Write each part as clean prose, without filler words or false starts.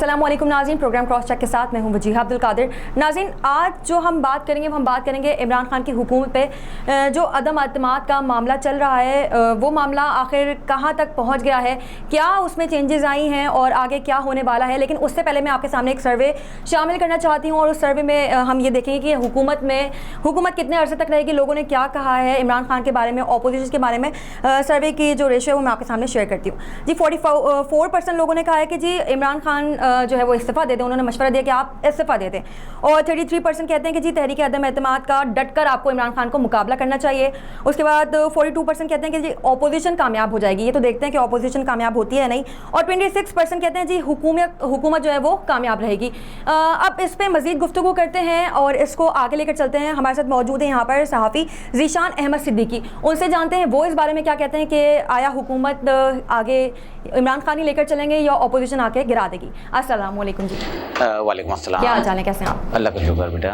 अस्सलाम वालेकुम नाज़रीन, प्रोग्राम क्रॉस चेक के साथ मैं हूं वजीहा अब्दुल कादिर। नाज़रीन, आज जो हम बात करेंगे इमरान खान की हुकूमत पे जो अदम अतमाद का मामला चल रहा है, वो मामला आखिर कहां तक पहुंच गया है, क्या उसमें चेंजेस आई हैं और आगे क्या होने वाला है। लेकिन उससे पहले मैं आपके सामने एक सर्वे शामिल करना चाहती हूँ और उस सर्वे में हम ये देखेंगे कि हुकूमत कितने अरसे तक रहेगी, लोगों ने क्या कहा है इमरान खान के बारे में, अपोजिशन के बारे में। सर्वे की जो रेशो है वो मैं आपके सामने शेयर करती हूँ जी। 44% लोगों ने कहा है कि जी इमरान खान जो है वो इस्तीफ़ा दे दें, उन्होंने मशवरा दिया कि आप इस्तीफ़ा दे दें। और 33% कहते हैं कि जी तहरीक अदम एतमाद का डट कर आपको इमरान खान को मुकाबला करना चाहिए। उसके बाद 42% कहते हैं कि जी अपोजिशन कामयाब हो जाएगी, ये तो देखते हैं कि अपोजिशन कामयाब होती है नहीं। और 26% कहते हैं जी हुकूमत जो है वो कामयाब रहेगी। अब इस पर मज़ीद गुफ्तगू करते हैं और इसको आगे लेकर चलते हैं। हमारे साथ मौजूद है यहाँ पर सहाफ़ी ज़ीशान अहमद सिद्दीकी, उनसे जानते हैं वो इस बारे में क्या कहते हैं कि आया हुकूमत आगे इमरान खान ही लेकर चलेंगे या अपोजिशन आके गिरा देगी। अस्सलाम वालेकुम जी। वालेकुम अस्सलाम। क्या हाल चाल है, कैसे हैं आप? अल्लाह का शुक्र बेटा।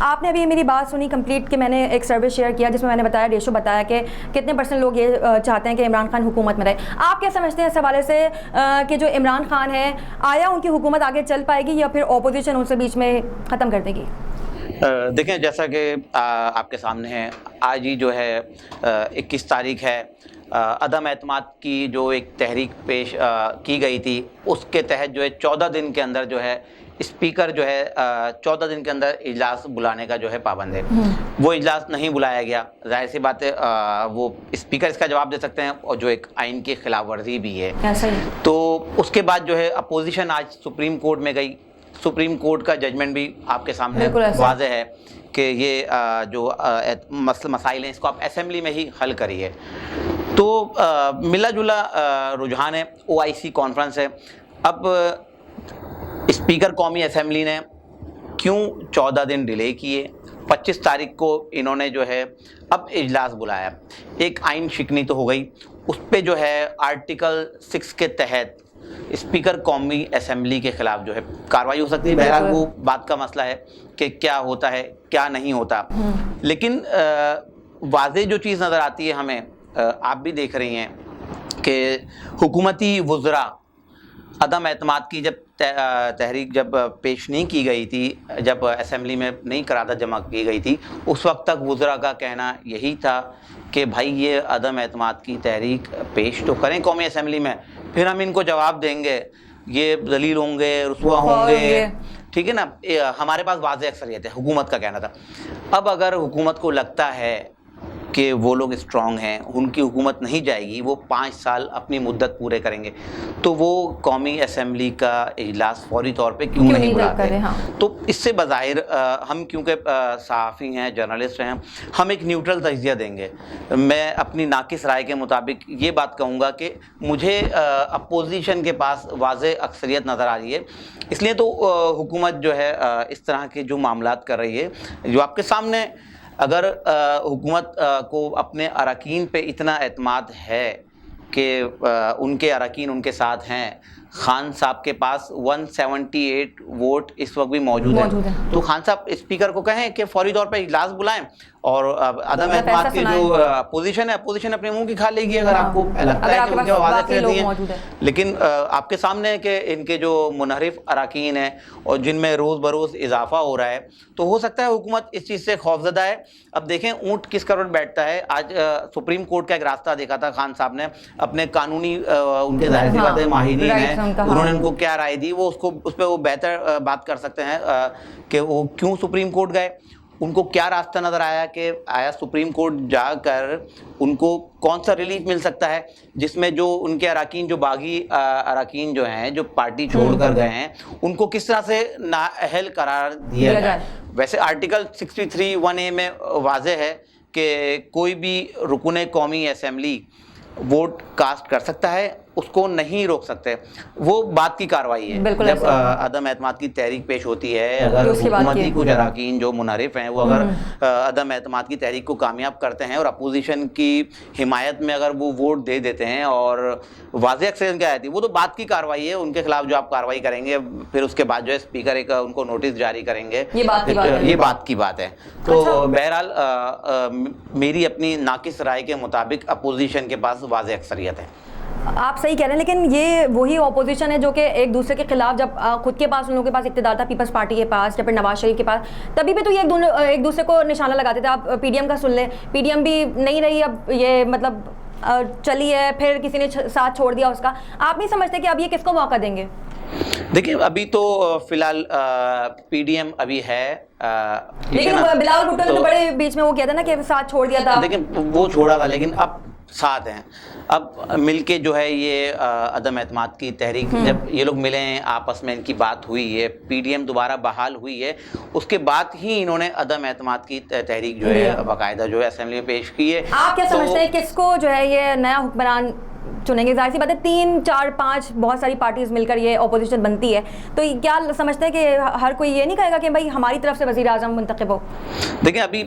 आपने अभी मेरी बात सुनी कंप्लीट कि मैंने एक सर्वे शेयर किया जिसमें मैंने बताया, रेशो बताया कि कितने % लोग ये चाहते हैं कि इमरान खान हुकूमत में रहे। आप क्या समझते हैं इस हवाले से कि जो इमरान खान है, आया उनकी हुकूमत आगे चल पाएगी या फिर अपोजिशन उनसे बीच में ख़त्म कर देगी? देखें, जैसा कि आपके सामने है, आज ही जो है 21 तारीख है, अदम एतमाद की जो एक तहरीक पेश की गई थी, उसके तहत जो है 14 दिन के अंदर जो है स्पीकर जो है 14 दिन के अंदर इजलास बुलाने का जो है पाबंद है। वो इजलास नहीं बुलाया गया, जाहिर सी बात है वो स्पीकर इसका जवाब दे सकते हैं और जो एक आइन की खिलाफ वर्जी भी है। तो उसके बाद जो है अपोजिशन आज सुप्रीम कोर्ट में गई। सुप्रीम कोर्ट का जजमेंट भी आपके सामने वाज़ेह है कि ये जो मसाइल हैं इसको आप असेंबली में ही हल करिए। तो मिला जुला रुझान है, OIC कॉन्फ्रेंस है। अब स्पीकर कौमी असेंबली ने क्यों 14 दिन डिले किए, 25 तारीख को इन्होंने जो है अब इजलास बुलाया। एक आइन शिकनी तो हो गई, उस पर जो है आर्टिकल 6 के तहत स्पीकर कौमी असेंबली के खिलाफ जो है कार्रवाई हो सकती है। बहरहाल वो बात का मसला है कि क्या होता है क्या नहीं होता। लेकिन वाज़ेह जो चीज़ नज़र आती है हमें, आप भी देख रही हैं कि हुकूमती वुज़रा अदम एतमाद की जब तहरीक जब पेश नहीं की गई थी, जब असेंबली में नहीं करारदाद जमा की गई थी, उस वक्त तक वुज़रा का कहना यही था कि भाई ये अदम एतमाद की तहरीक पेश तो करें कौमी असेंबली में, फिर हम इनको जवाब देंगे, ये दलील होंगे, रुसवा होंगे, ठीक है ना। हमारे पास वाज़ेह अक्सरियत है, हुकूमत का कहना था। अब अगर हुकूमत को लगता है कि वो लोग स्ट्रॉन्ग हैं, उनकी हुकूमत नहीं जाएगी, वो 5 साल अपनी मुद्दत पूरे करेंगे, तो वो कौमी असेंबली का इजलास फौरी तौर पे क्यों नहीं बुलाते? हाँ। तो इससे बज़ाहिर हम क्योंकि सहाफ़ी हैं, जर्नलिस्ट हैं, हम एक न्यूट्रल तजिया देंगे। मैं अपनी नाकिस राय के मुताबिक ये बात कहूँगा कि मुझे अपोजिशन के पास वाज़ेह अक्सरियत नज़र आ रही है। इसलिए तो हुकूमत जो है इस तरह के जो मामलात कर रही है, जो आपके सामने, अगर हुकूमत को अपने अरकान पे इतना एतमाद है कि उनके अरकान उनके साथ हैं, खान साहब के पास 178 वोट इस वक्त भी मौजूद है, तो खान साहब स्पीकर को कहें कि फौरी तौर पर इजलास बुलाएं और अदम एतमाद की जो अपोजिशन है, अपोजिशन अपने मुंह की खा लेगी अगर आपको लगता है कि उनके आवाज़ रहती हैं। लेकिन आपके सामने है कि इनके जो मुनहरिफ अरकान हैं और जिनमें रोज़ बरोज़ इजाफा हो रहा है, तो हो सकता है हुकूमत इस चीज़ से खौफजदा है। अब देखें ऊँट किस करोड़ बैठता है। आज सुप्रीम कोर्ट का एक रास्ता देखा था खान साहब ने, अपने कानूनी उनके ज़ाहिर सी बात है माहिरीन हैं, उन्होंने उनको क्या राय दी, वो उसको उस पर वो बेहतर बात कर सकते हैं कि वो क्यों सुप्रीम कोर्ट गए, उनको क्या रास्ता नज़र आया कि आया सुप्रीम कोर्ट जाकर उनको कौन सा रिलीफ मिल सकता है जिसमें जो उनके अरकान, जो बागी अरकान जो हैं, जो पार्टी छोड़ कर गए हैं, उनको किस तरह से नाअहल करार दिया जाए। वैसे आर्टिकल 63(1)A में वाज़ेह है कि कोई भी रुकन कौमी असेंबली वोट कास्ट कर सकता है, उसको नहीं रोक सकते। वो बात की कार्रवाई है जब अदम एतमाद की तहरीक पेश होती है। अगर हुकूमती कुछ अरकान जो मुनहरिफ हैं वो अगर अदम एतमाद की तहरीक को कामयाब करते हैं और अपोजिशन की हिमायत में अगर वो वोट दे देते हैं और वाज़ेह अक्सरियत क्या आती है, वो तो बात की कार्रवाई है। उनके खिलाफ जो आप कार्रवाई करेंगे, फिर उसके बाद जो है स्पीकर एक उनको नोटिस जारी करेंगे, ये बात की बात है। तो बहरहाल मेरी अपनी नाकिस राय के मुताबिक अपोजिशन के पास वाज़ेह अक्सरियत है। آپ صحیح کہہ رہے ہیں، لیکن یہ وہی اپوزیشن ہے جو کہ ایک دوسرے کے خلاف، جب خود کے پاس ان لوگوں کے پاس اقتدار تھا، پیپلز پارٹی کے پاس یا پھر نواز شریف کے پاس، تبھی بھی تو یہ ایک دوسرے کو نشانہ لگاتے تھے. آپ پی ڈی ایم کا سن لیں، پی ڈی ایم بھی نہیں رہی، اب یہ مطلب چلی ہے، پھر کسی نے ساتھ چھوڑ دیا اس کا. آپ نہیں سمجھتے کہ اب یہ کس کو موقع دیں گے؟ دیکھیں ابھی تو فی الحال پی ڈی ایم ابھی ہے، لیکن بلاول بھٹو نے تو بڑے بیچ میں وہ کیا تھا نا کہ ساتھ چھوڑ دیا تھا. لیکن وہ چھوڑا تھا، لیکن اب ساتھ ہیں. اب مل کے جو ہے یہ عدم اعتماد کی تحریک، جب یہ لوگ ملے ہیں آپس میں، ان کی بات ہوئی ہے، پی ڈی ایم دوبارہ بحال ہوئی ہے، اس کے بعد ہی انہوں نے عدم اعتماد کی تحریک جو ہے باقاعدہ جو ہے اسمبلی میں پیش کی ہے. آپ کیا سمجھتے ہیں کس کو جو ہے یہ نیا حکمران چنیں گے؟ ظاہر سی بات ہے 3 4 5 بہت ساری پارٹیز مل کر یہ اپوزیشن بنتی ہے، تو کیا سمجھتے ہیں کہ ہر کوئی یہ نہیں کہے گا کہ بھائی ہماری طرف سے وزیر اعظم منتخب ہو؟ دیکھیں ابھی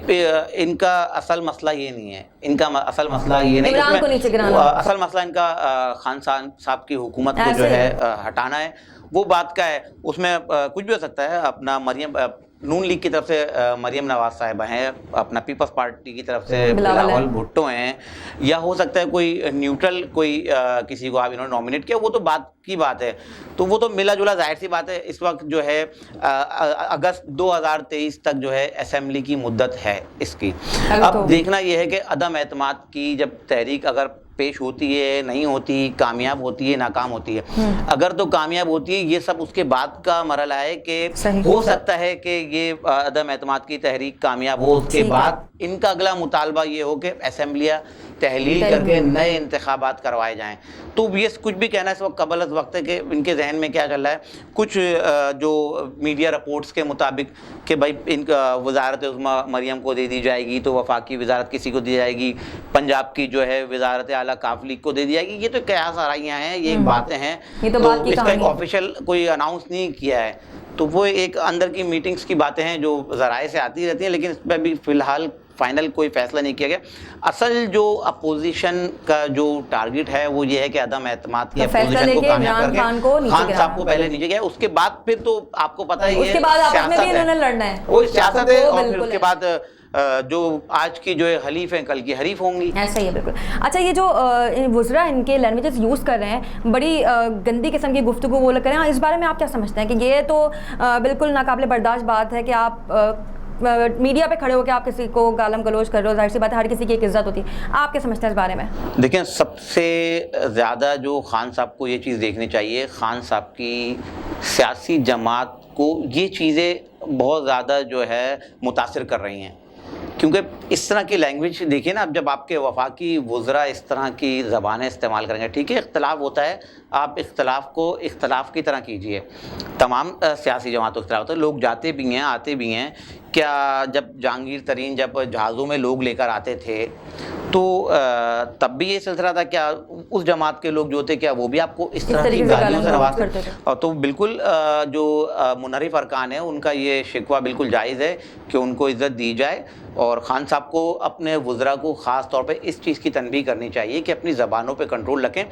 ان کا اصل مسئلہ یہ نہیں ہے، ان کا اصل مسئلہ یہ نہیں عمران کو نیچے گرانا، اصل مسئلہ ان کا خان صاحب کی حکومت کو جو ہے ہٹانا ہے. وہ بات کا ہے، اس میں کچھ بھی ہو سکتا ہے. اپنا مریم نون لیگ کی طرف سے مریم نواز صاحبہ ہیں، اپنا پیپلز پارٹی کی طرف سے بلاول بھٹو ہیں، یا ہو سکتا ہے کوئی نیوٹرل کوئی کسی کو آپ انہوں نے نامنیٹ کیا. وہ تو بات کی بات ہے، تو وہ تو ملا جلا ظاہر سی بات ہے. اس وقت جو ہے اگست 2023 تک جو ہے اسمبلی کی مدت ہے اس کی. اب دیکھنا یہ ہے کہ عدم اعتماد کی جب تحریک اگر پیش ہوتی ہے، نہیں ہوتی، کامیاب ہوتی ہے، ناکام ہوتی ہے. اگر تو کامیاب ہوتی ہے، یہ سب اس کے بعد کا مرحلہ ہے کہ ہو سکتا ہے کہ یہ عدم اعتماد کی تحریک کامیاب ہو، اس کے بعد ان کا اگلا مطالبہ یہ ہو کہ اسمبلیاں تحلیل کر کے نئے انتخابات کروائے جائیں. تو یہ کچھ بھی کہنا اس وقت قبل از وقت ہے کہ ان کے ذہن میں کیا چل رہا ہے. کچھ جو میڈیا رپورٹس کے مطابق کہ بھائی ان کا وزارت عظمیٰ مریم کو دے دی جائے گی، تو وفاقی وزارت کسی کو دی جائے گی، پنجاب کی جو ہے وزارت اعلیٰ کاف لیگ کو دے دی جائے گی. یہ تو قیاس آرائیاں ہیں، یہ باتیں ہیں، تو اس کا ایک آفیشیل کوئی اناؤنس نہیں کیا ہے. تو وہ ایک اندر کی میٹنگز کی باتیں ہیں جو ذرائع سے آتی رہتی ہیں، لیکن اس پہ بھی فی الحال فائنل کوئی فیصلہ نہیں کیا گیا. اصل جو اپوزیشن کا جو ٹارگٹ ہے وہ یہ ہے کہ عدم اعتماد کی اپوزیشن کو کامیاب کر کے خان صاحب کو پہلے نیچے گیا. اس کے بعد پھر تو آپ کو پتہ ہی ہے وہ سیاست ہے، اور پھر اس کے بعد جو آج کی جو حلیف ہیں کل کی حریف ہوں گی. ایسا ہی ہے بالکل. اچھا یہ جو وزراء ان کے لینگویجز یوز کر رہے ہیں، بڑی گندی قسم کی گفتگو وہ لوگ کر رہے ہیں، اس بارے میں آپ کیا سمجھتے ہیں کہ یہ تو بالکل ناقابل برداشت بات ہے کہ آپ میڈیا پہ کھڑے ہو کے آپ کسی کو گالم گلوچ کر رہے ہو؟ ظاہر سی بات ہے ہر کسی کی ایک عزت ہوتی ہے. آپ کیا سمجھتے ہیں اس بارے میں؟ دیکھیں سب سے زیادہ جو خان صاحب کو یہ چیز دیکھنی چاہیے، خان صاحب کی سیاسی جماعت کو یہ چیزیں بہت زیادہ جو ہے متاثر کر رہی ہیں. کیونکہ اس طرح کی لینگویج دیکھیے نا، اب جب آپ کے وفاقی وزراء اس طرح کی زبانیں استعمال کریں گے، ٹھیک ہے اختلاف ہوتا ہے، آپ اختلاف کو اختلاف کی طرح کیجئے. تمام سیاسی جماعتوں اختلاف ہوتا ہے، لوگ جاتے بھی ہیں آتے بھی ہیں. کیا جب جہانگیر ترین جب جہازوں میں لوگ لے کر آتے تھے تو تب بھی یہ سلسلہ تھا؟ کیا اس جماعت کے لوگ جو تھے کیا وہ بھی آپ کو اس طرح کی گالیوں سے نوازتے تھے؟ تو بالکل جو منحرف ارکان ہیں ان کا یہ شکوہ بالکل جائز ہے کہ ان کو عزت دی جائے. اور خان صاحب کو اپنے وزراء کو خاص طور پہ اس چیز کی تنبیہ کرنی چاہیے کہ اپنی زبانوں پہ کنٹرول رکھیں.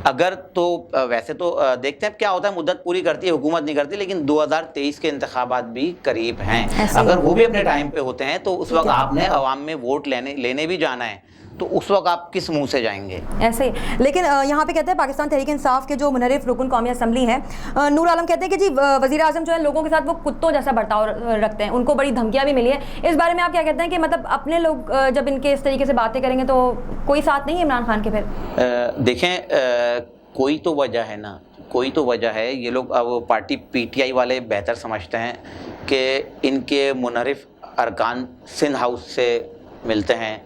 اگر تو ویسے تو دیکھتے ہیں کیا ہوتا ہے، مدت پوری کرتی ہے حکومت، نہیں کرتی، لیکن 2023 کے انتخابات بھی قریب ہیں. اگر وہ بھی اپنے ٹائم پہ ہوتے ہیں تو اس وقت آپ نے عوام میں ووٹ لینے بھی جانا ہے، تو اس وقت آپ کس منہ سے جائیں گے؟ ایسے ہی. لیکن یہاں پہ کہتے ہیں پاکستان تحریک انصاف کے جو منحرف رکن قومی اسمبلی ہیں نور عالم کہتے ہیں کہ جی وزیر اعظم جو ہے لوگوں کے ساتھ وہ کتوں جیسا برتاؤ رکھتے ہیں، ان کو بڑی دھمکیاں بھی ملی ہیں. اس بارے میں آپ کیا کہتے ہیں کہ مطلب اپنے لوگ جب ان کے اس طریقے سے باتیں کریں گے تو کوئی ساتھ نہیں ہے عمران خان کے؟ پھر دیکھیں کوئی تو وجہ ہے نا، کوئی تو وجہ ہے. یہ لوگ اب پارٹی پی ٹی آئی والے بہتر سمجھتے ہیں کہ ان کے منحرف ارکان سندھ ہاؤس سے ملتے ہیں،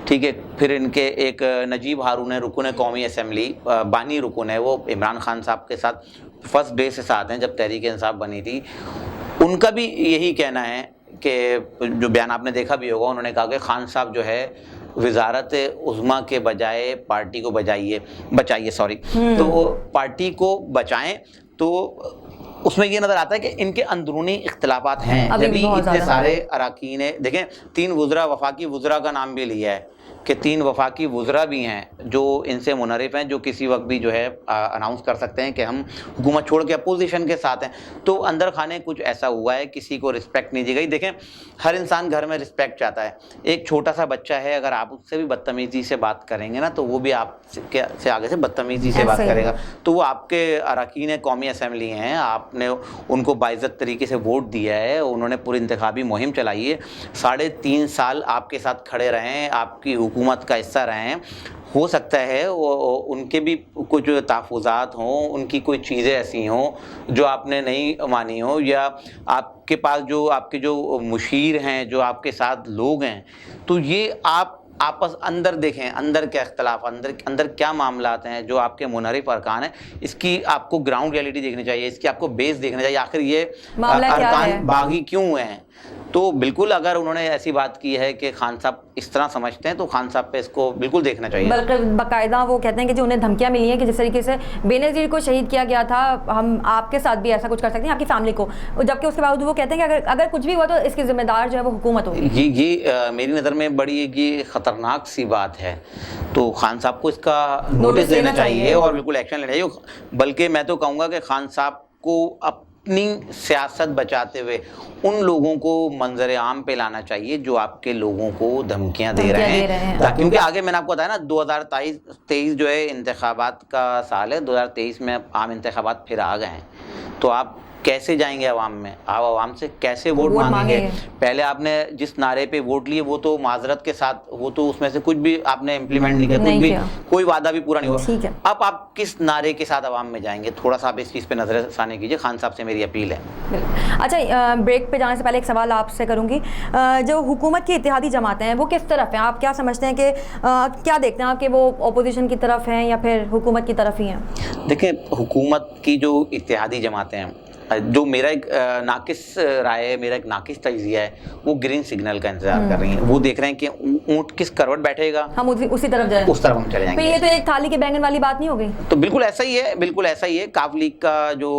ٹھیک ہے. پھر ان کے ایک نجیب ہارون ہے، رکن قومی اسمبلی، بانی رکن ہے، وہ عمران خان صاحب کے ساتھ فرسٹ ڈے سے ساتھ ہیں جب تحریک انصاف بنی تھی. ان کا بھی یہی کہنا ہے کہ جو بیان آپ نے دیکھا بھی ہوگا، انہوں نے کہا کہ خان صاحب جو ہے وزارت عظمیٰ کے بجائے پارٹی کو بچائیے، تو پارٹی کو بچائیں. تو اس میں یہ نظر آتا ہے کہ ان کے اندرونی اختلافات ہیں. جبھی اتنے سارے اراکین ہیں، دیکھیں 3 وزراء وفاقی وزراء کا نام بھی لیا ہے، کہ 3 वफाकी वज़रा भी हैं जो इनसे मुनरिफ हैं, जो किसी वक्त भी जो है अनाउंस कर सकते हैं कि हम हुकूमत छोड़ के अपोजिशन के साथ हैं। तो अंदर खाने कुछ ऐसा हुआ है, किसी को रिस्पेक्ट नहीं दी गई। देखें, हर इंसान घर में रिस्पेक्ट चाहता है। एक छोटा सा बच्चा है, अगर आप उससे भी बदतमीज़ी से बात करेंगे ना, तो वो भी आप से आगे से बदतमीज़ी से बात करेगा। तो वो आपके अरकान कौमी असम्बली हैं, आपने उनको बाइज़्ज़त तरीके से वोट दिया है, उन्होंने पूरी इंतखाबी मुहिम चलाई है, 3.5 साल आपके साथ खड़े रहे हैं, आपकी हुकूमत का हिस्सा रहे हैं। हो सकता है वो उनके भी कुछ तहफ़्फ़ुज़ात हों, उनकी कोई चीज़ें ऐसी हों जो आपने नहीं मानी हो, या आपके पास जो आपके जो मुशीर हैं, जो आपके साथ लोग हैं, तो ये आप आपस अंदर देखें, अंदर क्या इख्तलाफ, अंदर क्या मामलात हैं जो आपके मुनरिफ अरकान हैं, इसकी आपको ग्राउंड रियलिटी देखनी चाहिए, इसकी आपको बेस देखना चाहिए, आखिर ये अरकान बागी क्यों हुए हैं। तो बिल्कुल अगर उन्होंने ऐसी बात की है कि खान साहब इस तरह समझते हैं, तो खान साहब पे इसको बिल्कुल देखना चाहिए। बल्कि बाकायदा वो कहते हैं कि जो उन्हें धमकियां मिली हैं कि जिस तरीके से बेनज़ीर को शहीद किया गया था, हम आपके साथ भी ऐसा कुछ कर सकते हैं, आपकी फैमिली को, जबकि उसके बावजूद वो कहते हैं कि अगर कुछ भी हुआ तो इसकी जिम्मेदार जो है वो हुकूमत होगी। ये मेरी नज़र में बड़ी ये ख़तरनाक सी बात है। तो खान साहब को इसका नोटिस लेना चाहिए और बिल्कुल एक्शन लेना चाहिए। बल्कि मैं तो कहूँगा कि खान साहब को अपनी सियासत बचाते हुए उन लोगों को मंजर आम पे लाना चाहिए जो आपके लोगों को धमकियां दे रहे हैं। क्योंकि आगे मैंने आपको बताया ना, 2023 जो है इंतखाबात का साल है, 2023 में आम इंतखाबात फिर आ गए हैं। तो आप कैसे जाएंगे अवाम में, आप अवाम से कैसे वोट मांगेंगे? पहले आपने जिस नारे पे वोट लिए वो तो माजरत के साथ, वो तो उसमें से कुछ भी आपने इम्प्लीमेंट नहीं किया, कोई वादा भी पूरा नहीं हुआ। अब आप किस नारे के साथ अवाम में जाएंगे? थोड़ा सा आप इस चीज़ पे नजर सानी कीजिए, खान साहब से मेरी अपील है। अच्छा, ब्रेक पे जाने से पहले एक सवाल आपसे करूँगी, जो हुकूमत की इत्तेहादी जमातें हैं वो किस तरफ हैं? आप क्या समझते हैं कि क्या देखते हैं आप कि वो अपोजिशन की तरफ हैं या फिर हुकूमत की तरफ ही हैं? देखिए, हुकूमत की जो इत्तेहादी जमातें हैं, जो मेरा एक नाकिस राय है, मेरा एक नाकिस तजिया है, वो ग्रीन सिग्नल का इंतजार कर रही हैं। वो देख रहे हैं कि ऊँट किस करवट बैठेगा, हम उसी तरफ जाएं, उस तरफ हम चले जाएंगे। तो ये तो एक थाली के बैंगन वाली बात नहीं हो गई? तो बिल्कुल ऐसा ही है, बिल्कुल ऐसा ही है। काफ लीग का जो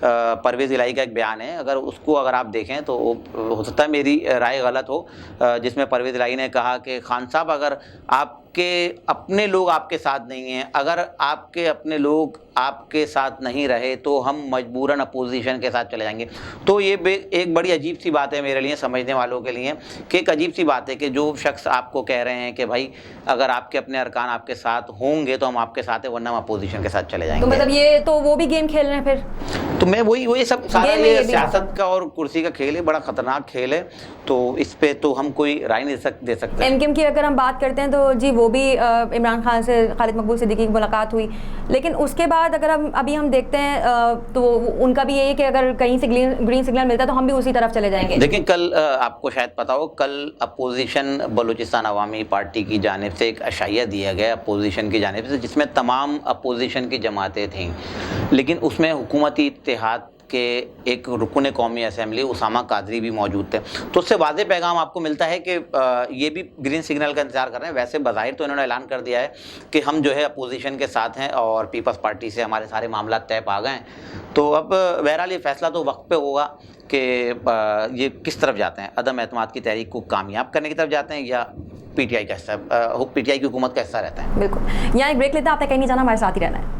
परवेज़ इलाही का एक बयान है, अगर आप देखें तो हो सकता है मेरी राय गलत हो, जिसमें परवेज़ इलाही ने कहा कि खान साहब, अगर आपके अपने लोग आपके साथ नहीं हैं, अगर आपके अपने लोग आपके साथ नहीं रहे, तो हम मजबूरन अपोजिशन के साथ चले जाएंगे। तो ये एक बड़ी अजीब सी बात है मेरे लिए, समझने वालों के लिए, कि एक अजीब सी बात है कि जो शख्स आपको कह रहे हैं कि भाई अगर आपके अपने अरकान आपके साथ होंगे तो हम आपके साथ हैं, वरना हम अपोजिशन के साथ चले जाएंगे। तो मतलब ये तो वो भी गेम खेल रहे हैं फिर? तो मैं वही सब सारा ये सियासत का और कुर्सी का खेल है, बड़ा खतरनाक खेल है। तो इस पे तो हम कोई राय नहीं दे सकते। एमकेएम की अगर हम बात करते हैं तो जी वो भी इमरान खान से खालिद मकबूल सिद्दीकी की मुलाकात हुई, लेकिन उसके बाद अगर हम देखते हैं तो उनका भी यही है कि अगर कहीं से ग्रीन सिग्नल मिलता है तो हम भी उसी तरफ चले जाएंगे। लेकिन कल आपको शायद पता हो, कल अपोजिशन बलूचिस्तान अवामी पार्टी की जानिब से एक अशाइया दिया गया अपोजिशन की जानिब से, जिसमें तमाम अपोजिशन की जमातें थीं, लेकिन उसमें हुकूमती इत्तेहाद के एक रुकन कौमी असम्बली उसामा कादरी भी मौजूद थे। तो उससे वाज़े पैगाम आपको मिलता है कि ये भी ग्रीन सिग्नल का इंतजार कर रहे हैं। वैसे बज़ाहिर तो इन्होंने ऐलान कर दिया है कि हम जो है अपोजिशन के साथ हैं और पीपल्स पार्टी से हमारे सारे मामला तय पा गए हैं। तो अब बहरहाल ये फैसला तो वक्त पे होगा कि ये किस तरफ जाते हैं, अदम एतमाद की तहरीक को कामयाब करने की तरफ जाते हैं या पीटीआई का हिस्सा, पीटीआई की हुकूमत का हिस्सा रहता है। बिल्कुल, यहाँ एक ब्रेक लेते हैं, आपने कहीं नहीं जाना, हमारे साथ ही रहना है।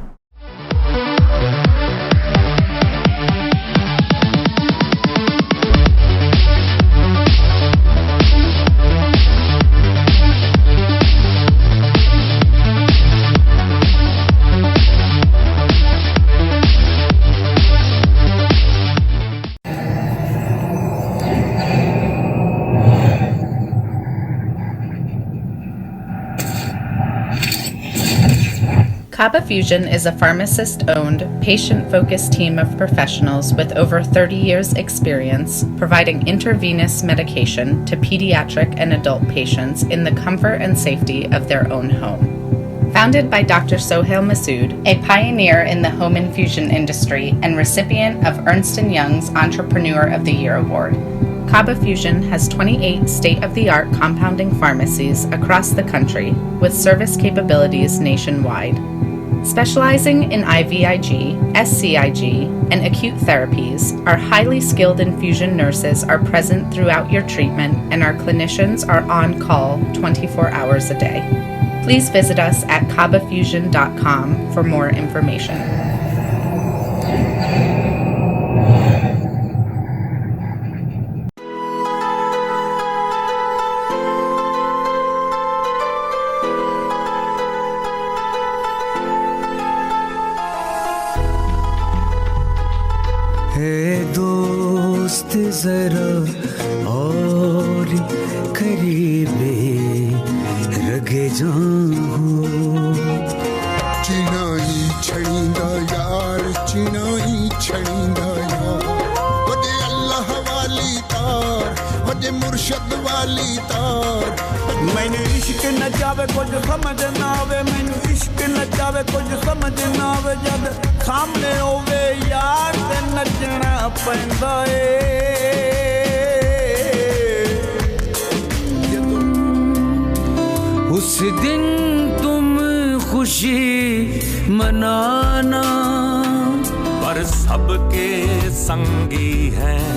Kaba Fusion is a pharmacist-owned, patient-focused team of professionals with over 30 years' experience providing intravenous medication to pediatric and adult patients in the comfort and safety of their own home. Founded by Dr. Sohail Masood, a pioneer in the home infusion industry and recipient of Ernst & Young's Entrepreneur of the Year Award, Kaba Fusion has 28 state-of-the-art compounding pharmacies across the country with service capabilities nationwide. Specializing in IVIG, SCIG, and acute therapies, our highly skilled infusion nurses are present throughout your treatment, and our clinicians are on call 24 hours a day. Please visit us at kabafusion.com for more information. दोस्त जरा और करीबे रगे जाऊं चिनाई छड़ींदा यार चिनाई छड़ींदा यार वजे अल्लाह वाली तार वजे मुर्शद वाली तार मैनू इश्क न जावे कुछ समझ ना आवे मैनू इश्क न जावे कुछ समझ ना आवे जद सामने होवे यार ते नचना पैंदा ए उस दिन तुम खुशी मनाना पर सबके संगी हैं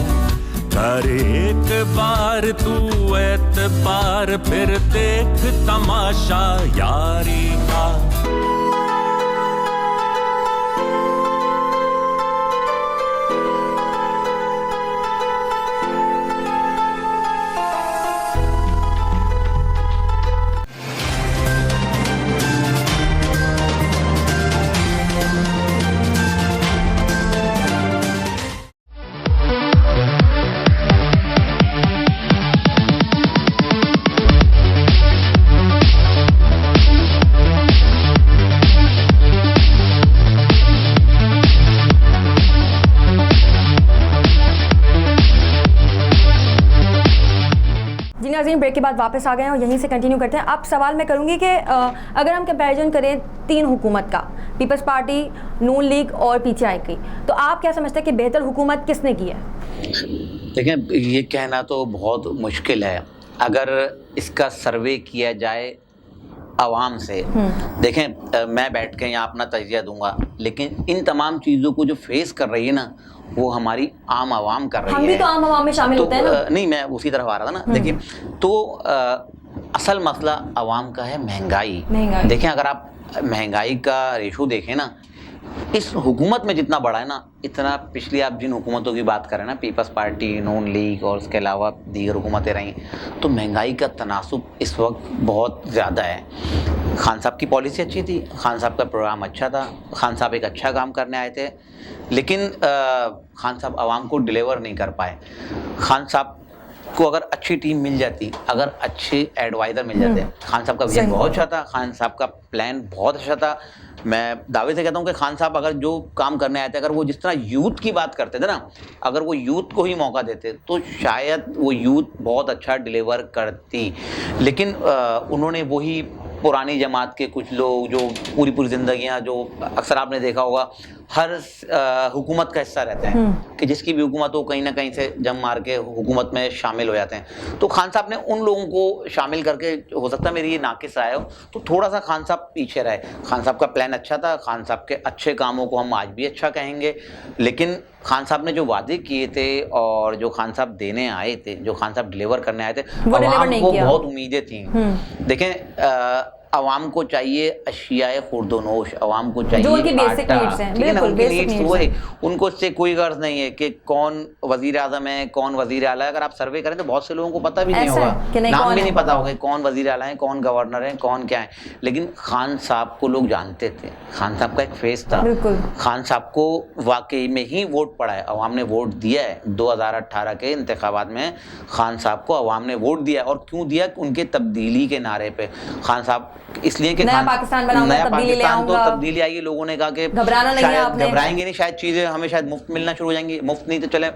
कर एक बार तू एतबार फिर देख तमाशा यारी का ब्रेक के बाद वापस आ गए हैं और यहीं से कंटिन्यू करते हैं। अब सवाल मैं करूंगी कि अगर हम कंपैरिजन करें तीन हुकूमत का, पीपल्स पार्टी, नून लीग और पीटीआई की, तो आप क्या समझते हैं कि बेहतर हुकूमत किसने की है? देखें, ये कहना तो बहुत मुश्किल है। अगर इसका सर्वे किया जाए आवाम से, देखें मैं बैठ के यहाँ अपना तजिया दूंगा, लेकिन इन तमाम चीज़ों को जो फेस कर रही है ना, वो हमारी आम आवाम कर रही है। हम भी तो आम आवाम में शामिल होते हैं ना। नहीं, मैं उसी तरफ आ रहा था ना। देखिए, तो असल मसला आवाम का है महंगाई। देखें, अगर आप महंगाई का रेशो देखें ना, इस हुकूमत में जितना बड़ा है ना, इतना पिछली आप जिन हुकूमतों की बात करें ना, पीपल्स पार्टी, नून लीग और उसके अलावा दीगर हुकूमतें रहीं, तो महंगाई का तनासुब इस वक्त बहुत ज़्यादा है। खान साहब की पॉलिसी अच्छी थी, खान साहब का प्रोग्राम अच्छा था, खान साहब एक अच्छा काम करने आए थे, लेकिन खान साहब आवाम को डिलीवर नहीं कर पाए। खान साहब को अगर अच्छी टीम मिल जाती, अगर अच्छे एडवाइज़र मिल जाते, खान साहब का विजन बहुत अच्छा था, खान साहब का प्लान बहुत अच्छा था। मैं दावे से कहता हूँ कि खान साहब अगर जो काम करने आए थे, अगर वो जिस तरह यूथ की बात करते थे ना, अगर वो यूथ को ही मौका देते तो शायद वो यूथ बहुत अच्छा डिलीवर करती। लेकिन उन्होंने वही पुरानी जमात के कुछ लोग जो पूरी ज़िंदगियाँ, जो अक्सर आपने देखा होगा हर हुकूमत का हिस्सा रहते हैं कि जिसकी भी हुकूमत हो, कहीं ना कहीं से जम मार के हुकूमत में शामिल हो जाते हैं। तो खान साहब ने उन लोगों को शामिल करके, हो सकता है मेरी ये नाकिस आया हो, तो थोड़ा सा खान साहब पीछे रहे। खान साहब का प्लान अच्छा था, खान साहब के अच्छे कामों को हम आज भी अच्छा कहेंगे, लेकिन खान साहब ने जो वादे किए थे और जो खान साहब देने आए थे, जो खान साहब डिलीवर करने आए थे, आवाम को बहुत उम्मीदें थी। देखें, आवाम को चाहिए अशियाए खुर्दोनोश, आवाम को चाहिए उनकी बेसिक नीड्स हैं, बिल्कुल बेसिक नीड्स हैं। उनको इससे कोई गर्ज नहीं है कि कौन वजीर आज़म है, कौन वजीर आला है। अगर आप सर्वे करें तो बहुत से लोगों को पता भी नहीं होगा, नाम भी नहीं पता होगा कौन वजीर आला है, कौन गवर्नर है, कौन क्या है। लेकिन खान साहब को लोग जानते थे, खान साहब का एक फेस था, खान साहब को वाकई में ही वोट पड़ा है, अवाम ने वोट दिया है। 2018 के इंतखाबात में खान साहब को अवाम ने वोट दिया, और क्यों दिया? उनके तब्दीली के नारे पे। खान साहब इसलिए कि नया पाकिस्तान बनाऊंगा, तब्दीली ले आऊंगा, तो तब्दीली आएगी। लोगों ने कहा कि घबराएंगे नहीं, शायद चीज़ें हमें शायद मुफ्त मिलना शुरू हो जाएंगी, मुफ्त नहीं तो चले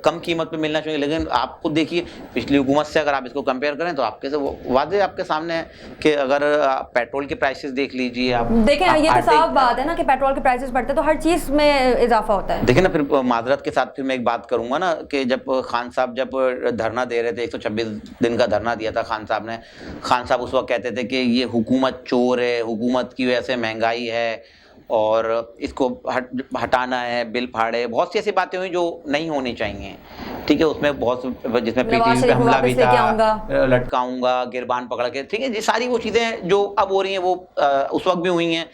कम कीमत पे मिलना चाहिए। लेकिन आप खुद देखिए, पिछली हुकूमत से अगर आप इसको कंपेयर करें तो आपके से वादे आपके सामने है कि अगर पेट्रोल के प्राइसेस देख लीजिए, आप देखें, ये तो साफ बात है ना कि पेट्रोल के प्राइसेस बढ़ते तो हर चीज़ में इजाफा होता है। देखिए ना, फिर माजरत के साथ फिर मैं एक बात करूंगा ना कि जब खान साहब जब धरना दे रहे थे, 126 दिन का धरना दिया था खान साहब ने, खान साहब उस वक्त कहते थे कि ये हुकूमत चोर है, हुकूमत की वजह से महंगाई है, اور اس کو ہٹانا ہے, بل پھاڑے, بہت سی ایسی باتیں ہوئی جو نہیں ہونی چاہیے, ٹھیک ہے. اس میں بہت جس میں پی ٹی وی پہ حملہ بھی تھا, لٹکاؤں گا, گربان پکڑ کے, ٹھیک ہے. یہ ساری وہ چیزیں جو اب ہو رہی ہیں وہ اس وقت بھی ہوئی ہیں.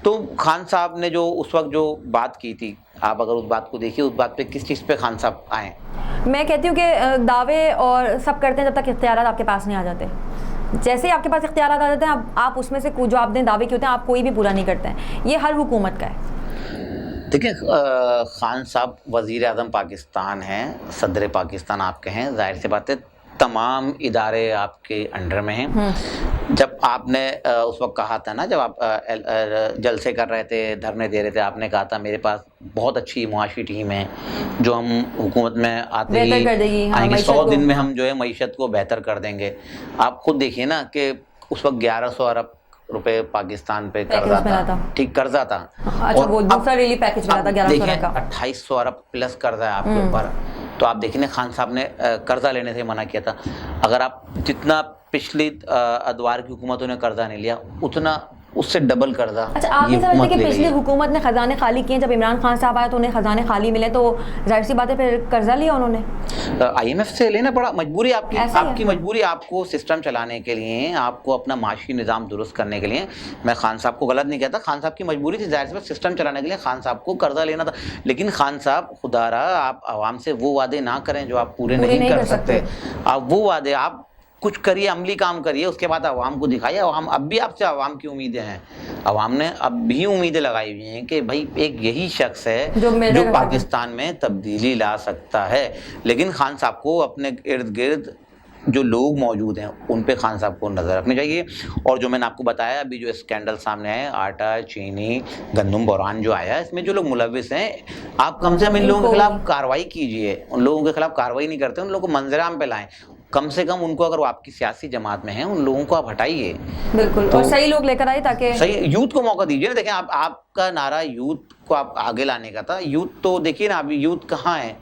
تو خان صاحب نے جو اس وقت جو بات کی تھی, آپ اگر اس بات کو دیکھیے, اس بات پہ کس چیز پہ خان صاحب آئے؟ میں کہتی ہوں کہ دعوے اور سب کرتے ہیں جب تک اختیارات آپ کے پاس نہیں آ جاتے. جیسے ہی آپ کے پاس اختیارات آ جاتے ہیں, آپ اس میں سے جو آپ نے دعوے کیے ہوتے ہیں آپ کوئی بھی پورا نہیں کرتے ہیں. یہ ہر حکومت کا ہے. دیکھیں, خان صاحب وزیر اعظم پاکستان ہیں, صدر پاکستان آپ کے ہیں, ظاہر سی بات ہے تمام ادارے آپ کے انڈر میں ہیں. جب آپ نے اس وقت کہا تھا نا, جب آپ جلسے کر رہے تھے, دھرنے دے رہے تھے, آپ نے کہا تھا میرے پاس بہت اچھی معاشی ٹیم ہے جو ہم حکومت میں آتے ہی آئیں گے, 100 دن میں ہم جو ہے معیشت کو بہتر کر دیں گے. آپ خود دیکھیے نا کہ اس وقت 1100 ارب روپے پاکستان پہ قرضہ تھا, ٹھیک, قرضہ تھا. اچھا, وہ دوسرا ریلیف پیکج ملا تھا 1100 ارب کا. 2800 ارب پلس قرضہ ہے آپ کے اوپر. تو آپ دیکھیں خان صاحب نے قرضہ لینے سے منع کیا تھا. اگر آپ جتنا پچھلی ادوار کی حکومتوں نے قرضہ نہیں لیا, اتنا اس سے ڈبل قرضہ. اچھا, آپ نہیں سمجھتے کہ پچھلی حکومت نے خزانے خالی کیے, جب عمران خان صاحب آئے تو انہیں خزانے خالی ملے, تو ظاہر سی بات ہے پھر قرضہ لیا انہوں نے. آئی ایم ایف سے لینا پڑا, مجبوری آپ کی مجبوری, آپ کو سسٹم چلانے کے لیے, آپ کو اپنا معاشی نظام درست کرنے کے لیے. میں خان صاحب کو غلط نہیں کہتا, خان صاحب کی مجبوری تھی, ظاہر سی بات سسٹم چلانے کے لیے خان صاحب کو قرضہ لینا تھا. لیکن خان صاحب خدا رہا آپ عوام سے وہ وعدے نہ کریں جو آپ پورے نہیں کر سکتے. آپ وہ وعدے آپ کچھ کریے, عملی کام کریے, اس کے بعد عوام کو دکھائیے. عوام اب بھی آپ سے عوام کی امیدیں ہیں, عوام نے اب بھی امیدیں لگائی ہوئی ہیں کہ بھائی ایک یہی شخص ہے جو پاکستان میں تبدیلی لا سکتا ہے. لیکن خان صاحب کو اپنے ارد گرد جو لوگ موجود ہیں ان پہ خان صاحب کو نظر رکھنی چاہیے. اور جو میں نے آپ کو بتایا ابھی جو اسکینڈل سامنے آئے, آٹا, چینی, گندم بحران جو آیا, اس میں جو لوگ ملوث ہیں, آپ کم سے کم ان لوگوں کے خلاف کارروائی کیجیے. ان لوگوں کے خلاف کارروائی نہیں کرتے, ان لوگوں کو منظر عام پہ لائیں. کم سے کم ان کو, اگر وہ آپ کی سیاسی جماعت میں ہیں, ان لوگوں کو آپ ہٹائیے. بالکل, اور صحیح لوگ لے کر آئے تاکہ صحیح یوتھ کو موقع دیجیے نا. دیکھیں آپ کا نعرہ یوتھ کو آپ آگے لانے کا تھا. یوتھ تو دیکھیے نا, ابھی یوتھ کہاں ہے,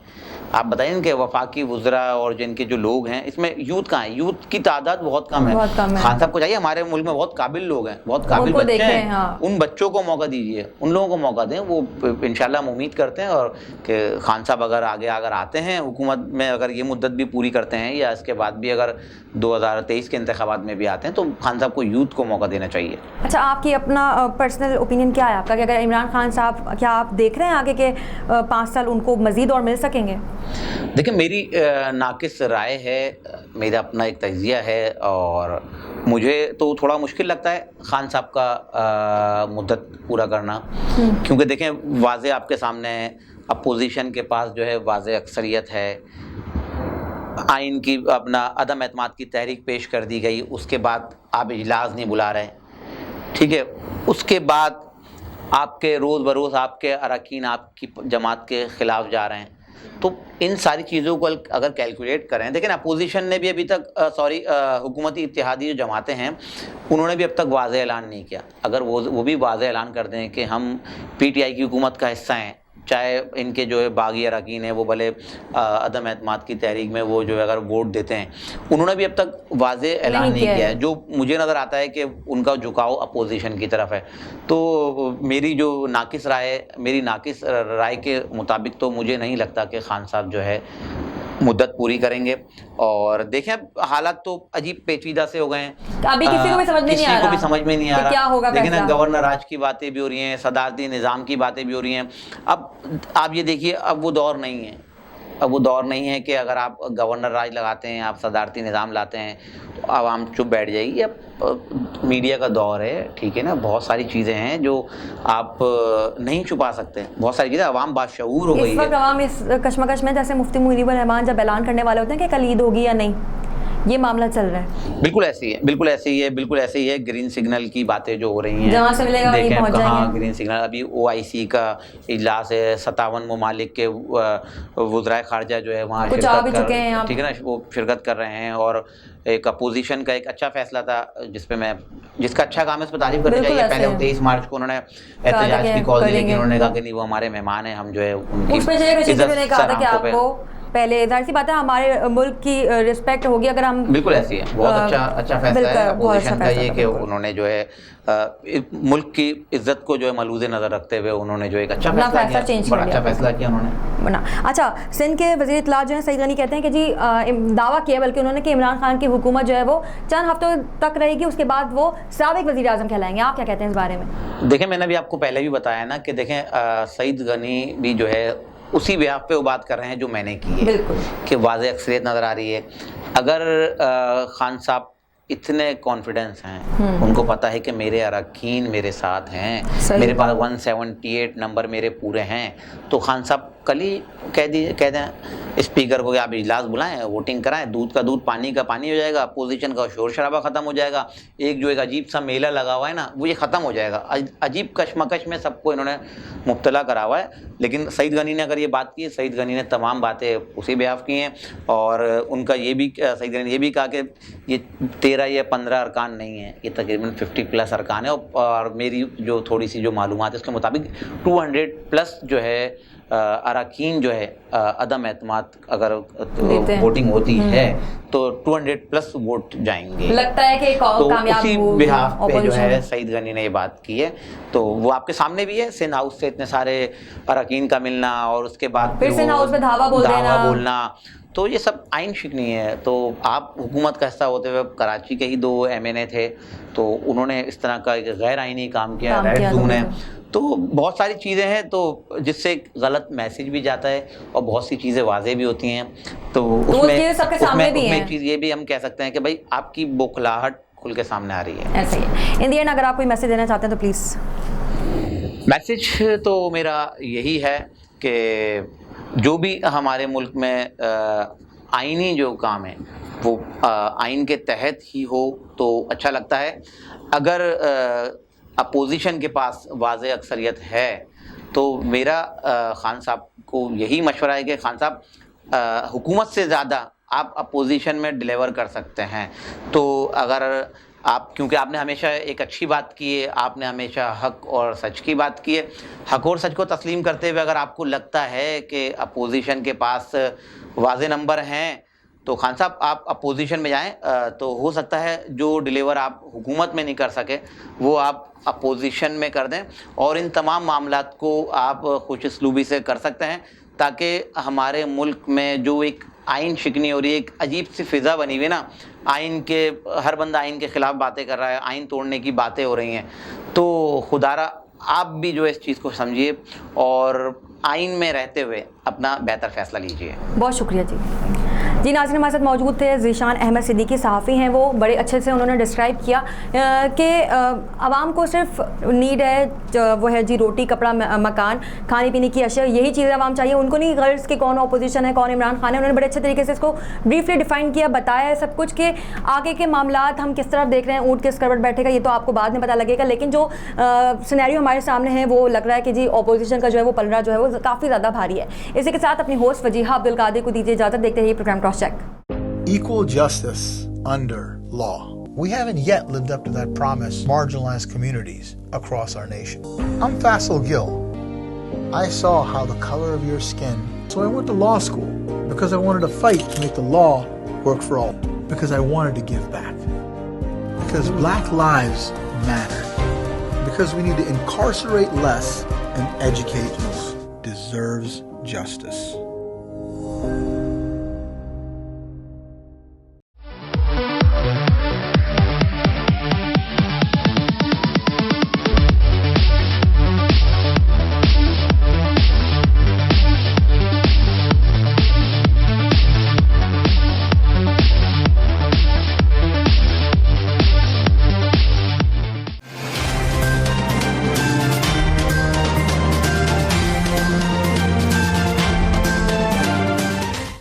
آپ بتائیں کہ وفاقی وزراء اور جن کے جو لوگ ہیں اس میں یوتھ کہاں ہے؟ یوتھ کی تعداد بہت کم ہے. خان صاحب کو چاہیے, ہمارے ملک میں بہت قابل لوگ ہیں, بہت قابل بچے ہیں, ان بچوں کو موقع دیجیے, ان لوگوں کو موقع دیں. وہ انشاءاللہ ہم امید کرتے ہیں اور کہ خان صاحب اگر آگے آتے ہیں حکومت میں, اگر یہ مدت بھی پوری کرتے ہیں یا اس کے بعد بھی اگر 2023 کے انتخابات میں بھی آتے ہیں, تو خان صاحب کو یوتھ کو موقع دینا چاہیے. اچھا, آپ کی اپنا پرسنل اوپینین کیا ہے آپ کا, کہ اگر عمران خان صاحب, کیا آپ دیکھ رہے ہیں آگے کہ 5 سال ان کو مزید اور مل سکیں گے؟ دیکھیں, میری ناقص رائے ہے, میرا اپنا ایک تجزیہ ہے, اور مجھے تو تھوڑا مشکل لگتا ہے خان صاحب کا مدت پورا کرنا. کیونکہ دیکھیں واضح آپ کے سامنے اپوزیشن کے پاس جو ہے واضح اکثریت ہے, آئین کی اپنا عدم اعتماد کی تحریک پیش کر دی گئی, اس کے بعد آپ اجلاس نہیں بلا رہے, ٹھیک ہے, اس کے بعد آپ کے روز بروز آپ کے اراکین آپ کی جماعت کے خلاف جا رہے ہیں. تو ان ساری چیزوں کو اگر کیلکولیٹ کریں, دیکھیں اپوزیشن نے بھی ابھی تک حکومتی اتحادی جو جماعتیں ہیں انہوں نے بھی اب تک واضح اعلان نہیں کیا. اگر وہ بھی واضح اعلان کر دیں کہ ہم پی ٹی آئی کی حکومت کا حصہ ہیں, چاہے ان کے جو ہے باغی اراکین ہیں وہ بھلے عدم اعتماد کی تحریک میں وہ جو ہے اگر ووٹ دیتے ہیں, انہوں نے بھی اب تک واضح اعلان نہیں کیا ہے. جو مجھے نظر آتا ہے کہ ان کا جھکاؤ اپوزیشن کی طرف ہے. تو میری جو ناقص رائے کے مطابق تو مجھے نہیں لگتا کہ خان صاحب جو ہے مدت پوری کریں گے. اور دیکھیں حالات تو عجیب پیچیدہ سے ہو گئے ہیں, ابھی کسی کو بھی سمجھ میں نہیں آ رہا کیا ہوگا. لیکن گورنر راج کی باتیں بھی ہو رہی ہیں, صدارتی نظام کی باتیں بھی ہو رہی ہیں. اب آپ یہ دیکھیے, اب وہ دور نہیں ہے, اب وہ دور نہیں ہے کہ اگر آپ گورنر راج لگاتے ہیں, آپ صدارتی نظام لاتے ہیں تو عوام چپ بیٹھ جائے گی. اب میڈیا کا دور ہے, ٹھیک ہے نا, بہت ساری چیزیں ہیں جو آپ نہیں چھپا سکتے, بہت ساری چیزیں, عوام باشعور ہو گئی ہے. اس وقت عوام اس کشمکش میں, جیسے مفتی منیب الرحمان جب اعلان کرنے والے ہوتے ہیں کہ کل عید ہوگی یا نہیں, یہ معاملہ چل رہا ہے. بالکل ایسے ہی ہے. گرین سگنل کی باتیں جو ہو رہی ہیں, جہاں سے ملے گا وہیں پہنچ جائیں گے. گرین سگنل, ابھی OIC کا اجلاس ہے, 57 ممالک کے وزرائے خارجہ جو ہے وہاں ٹھیک ہے نا, وہ شرکت کر رہے ہیں. اور ایک اپوزیشن کا ایک اچھا فیصلہ تھا جس کا اچھا کام ہے اس پہ تعریف کرنی چاہیے. پہلے 23 مارچ کو انہوں نے احتجاج کی کال دی, لیکن انہوں نے کہا کہ نہیں, وہ ہمارے مہمان ہیں, ہم جو ہے ان کی عزت سر ہم کو पहले, जाहिर सी बात है हमारे मुल्क की रिस्पेक्ट होगी अगर हम, बिल्कुल ऐसी है, बहुत अच्छा फैसला है अपोजिशन का ये कि उन्होंने जो है मुल्क की इज्जत को जो है मलूज़े नज़र रखते हुए उन्होंने जो एक अच्छा फैसला किया उन्होंने बना। अच्छा, सिंध के वज़ीर इत्तलात जो है सईद गनी कहते हैं कि जी दावा किया बल्कि उन्होंने कि इमरान खान की हुकूमत जो है वो चंद हफ्तों तक रहेगी, उसके बाद वो साबिक वज़ीर आज़म कहलाएंगे। आप क्या कहते हैं इस बारे में? देखें, मैंने भी आपको पहले भी बताया ना कि देखें सईद गनी भी जो है उसी ब्याह पे वो बात कर रहे हैं जो मैंने की है, बिल्कुल, कि वाज़े अक्सरियत नज़र आ रही है। अगर खान साहब इतने कॉन्फिडेंस हैं, उनको पता है कि मेरे अरकान मेरे साथ हैं, मेरे पास 178 नंबर मेरे पूरे हैं, तो खान साहब कल ही कह दें स्पीकर को कि आप इजलास बुलाएं, वोटिंग कराएं, दूध का दूध पानी का पानी हो जाएगा, अपोजिशन का शोर शराबा ख़त्म हो जाएगा, एक अजीब सा मेला लगा हुआ है ना वो ये ख़त्म हो जाएगा। अजीब कशमकश में सबको इन्होंने मुब्तला करा हुआ है। लेकिन सईद गनी ने अगर ये बात की, सईद गनी ने तमाम बातें उसी बेआफ की हैं और उनका ये भी, सईद गनी ने ये भी कहा कि ये 13 या 15 अरकान नहीं है, ये तकरीबन 50+ अरकान है और मेरी जो थोड़ी सी जो मालूमात है उसके मुताबिक 200+ जो है अरकान जो है अदम एतमाद अगर वोटिंग होती है तो 200+ वोट जाएंगे, लगता है कि तो उसी बिहाफ पे जो है सईद गनी ने ये बात की है। तो वो आपके सामने भी है, सिंध हाउस से इतने सारे अरकान का मिलना और उसके बाद फिर सिंध हाउस में धावा बोलना, तो ये सब आइन शिकनी है। तो आप हुकूमत का हिस्सा होते हुए कराची के ही 2 MNA थे, तो उन्होंने इस तरह का एक गैर आइनी काम किया, रेड जोन है, तो बहुत सारी चीज़ें हैं तो जिससे गलत मैसेज भी जाता है और बहुत सी चीज़ें वाज़ेह भी होती हैं। तो उसमें सबके सामने भी है। चीज़ ये भी हम कह सकते हैं कि भाई आपकी बौखलाहट खुल के सामने आ रही है। ऐसे ही इन दी एंड अगर आप कोई मैसेज देना चाहते हैं तो प्लीज़। मैसेज तो मेरा यही है कि जो भी हमारे मुल्क में आइनी जो काम है वो आइन के तहत ही हो तो अच्छा लगता है। अगर अपोजिशन के पास वाज़ेह अक्सरियत है तो मेरा खान साहब को यही मशवरा है कि खान साहब हुकूमत से ज़्यादा आप अपोजिशन में डिलीवर कर सकते हैं। तो अगर आप, क्योंकि आपने हमेशा एक अच्छी बात की है, आपने हमेशा हक़ और सच की बात की है, हक़ और सच को तस्लीम करते हुए अगर आपको लगता है कि अपोजिशन के पास वाज़ेह नंबर हैं तो खान साहब आप अपोजिशन में जाएं, तो हो सकता है जो डिलीवर आप हुकूमत में नहीं कर सके वो आप अपोजिशन में कर दें और इन तमाम मामलात को आप खुश उसलूबी से कर सकते हैं ताकि हमारे मुल्क में जो एक आइन शिकनी हो रही है, एक अजीब सी फ़िज़ा बनी हुई ना, आइन के हर बंदा आइन के ख़िलाफ़ बातें कर रहा है, आइन तोड़ने की बातें हो रही हैं, तो खुदारा आप भी जो इस चीज़ को समझिए और आइन में रहते हुए अपना बेहतर फ़ैसला लीजिए। बहुत शुक्रिया जी। नाज़रीन हमारे साथ मौजूद थे ज़ीशान अहमद सिद्दीकी, सहाफ़ी हैं, वो बड़े अच्छे से उन्होंने डिस्क्राइब किया कि आवाम को सिर्फ नीड है वो है जी रोटी, कपड़ा, मकान, खाने पीने की अशिया, यही चीज़ें आवाम चाहिए, उनको नहीं गर्ज कि कौन अपोजिशन है कौन इमरान खान है। उन्होंने बड़े अच्छे तरीके से इसको ब्रीफली डिफ़ाइन किया, बताया है सब कुछ कि आगे के मामलात हम किस तरफ देख रहे हैं, ऊँट किस करवट बैठेगा ये तो आपको बाद में पता लगेगा, लेकिन जो सिनेरियो हमारे सामने है वो लग रहा है कि जी अपोजिशन का जो है वो पलड़ा जो है वो काफ़ी ज़्यादा भारी है। इसी के साथ अपनी होस्ट वजीहा अब्दुल कादिर को दीजिए इजाज़त। देखते रहिए program cross check. Equal justice under law. We haven't yet lived up to that promise to marginalized communities across our nation. I'm Faisal Gill. I saw how the color of your skin, so I went to law school because I wanted to fight to make the law work for all, because I wanted to give back, because black lives matter, because we need to incarcerate less and educate most. Deserves justice.